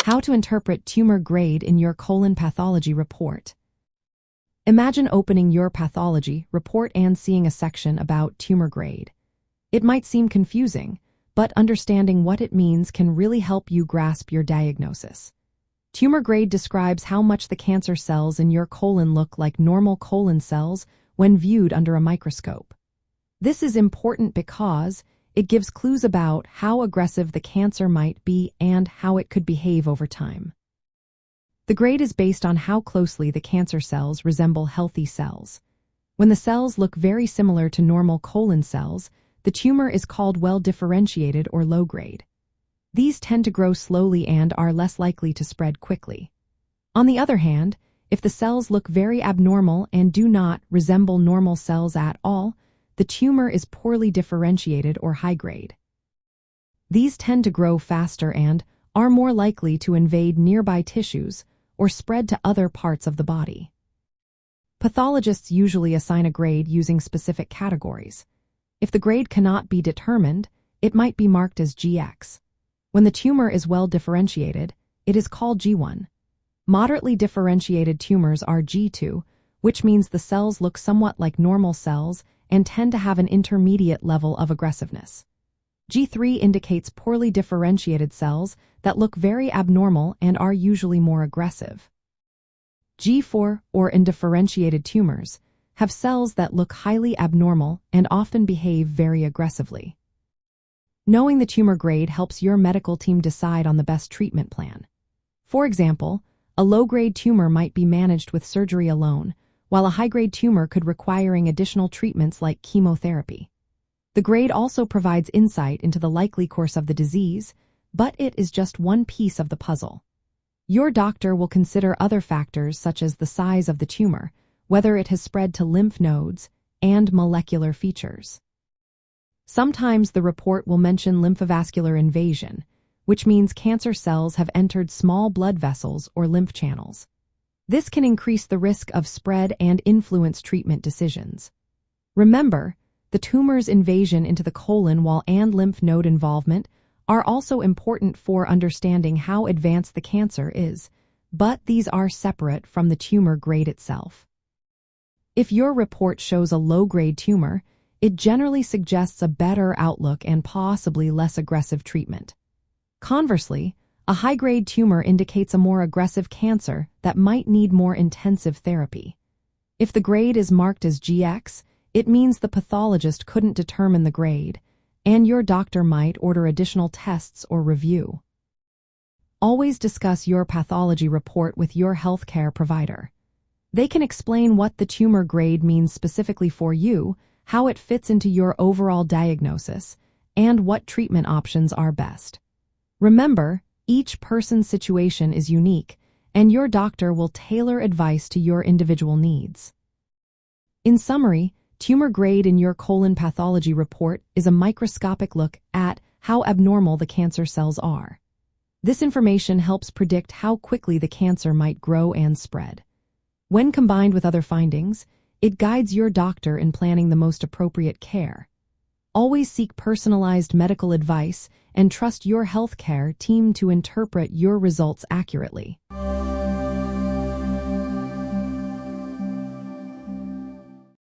How to interpret tumor grade in your colon pathology report. Imagine opening your pathology report and seeing a section about tumor grade. It might seem confusing, but understanding what it means can really help you grasp your diagnosis. Tumor grade describes how much the cancer cells in your colon look like normal colon cells when viewed under a microscope. This is important because it gives clues about how aggressive the cancer might be and how it could behave over time. The grade is based on how closely the cancer cells resemble healthy cells. When the cells look very similar to normal colon cells, the tumor is called well-differentiated or low-grade. These tend to grow slowly and are less likely to spread quickly. On the other hand, if the cells look very abnormal and do not resemble normal cells at all, the tumor is poorly differentiated or high-grade. These tend to grow faster and are more likely to invade nearby tissues or spread to other parts of the body. Pathologists usually assign a grade using specific categories. If the grade cannot be determined, it might be marked as GX. When the tumor is well differentiated, it is called G1. Moderately differentiated tumors are G2, which means the cells look somewhat like normal cells and tend to have an intermediate level of aggressiveness. G3 indicates poorly differentiated cells that look very abnormal and are usually more aggressive. G4, or undifferentiated tumors, have cells that look highly abnormal and often behave very aggressively. Knowing the tumor grade helps your medical team decide on the best treatment plan. For example, a low-grade tumor might be managed with surgery alone, while a high-grade tumor could require additional treatments like chemotherapy. The grade also provides insight into the likely course of the disease, but it is just one piece of the puzzle. Your doctor will consider other factors such as the size of the tumor, whether it has spread to lymph nodes, and molecular features. Sometimes the report will mention lymphovascular invasion, which means cancer cells have entered small blood vessels or lymph channels. This can increase the risk of spread and influence treatment decisions. Remember, the tumor's invasion into the colon and lymph node involvement are also important for understanding how advanced the cancer is, but these are separate from the tumor grade itself. If your report shows a low-grade tumor, it generally suggests a better outlook and possibly less aggressive treatment. Conversely, a high-grade tumor indicates a more aggressive cancer that might need more intensive therapy. If the grade is marked as GX, it means the pathologist couldn't determine the grade, and your doctor might order additional tests or review. Always discuss your pathology report with your healthcare provider. They can explain what the tumor grade means specifically for you, how it fits into your overall diagnosis, and what treatment options are best. Remember, each person's situation is unique, and your doctor will tailor advice to your individual needs. In summary, tumor grade in your colon pathology report is a microscopic look at how abnormal the cancer cells are. This information helps predict how quickly the cancer might grow and spread. When combined with other findings, it guides your doctor in planning the most appropriate care. Always seek personalized medical advice and trust your healthcare team to interpret your results accurately.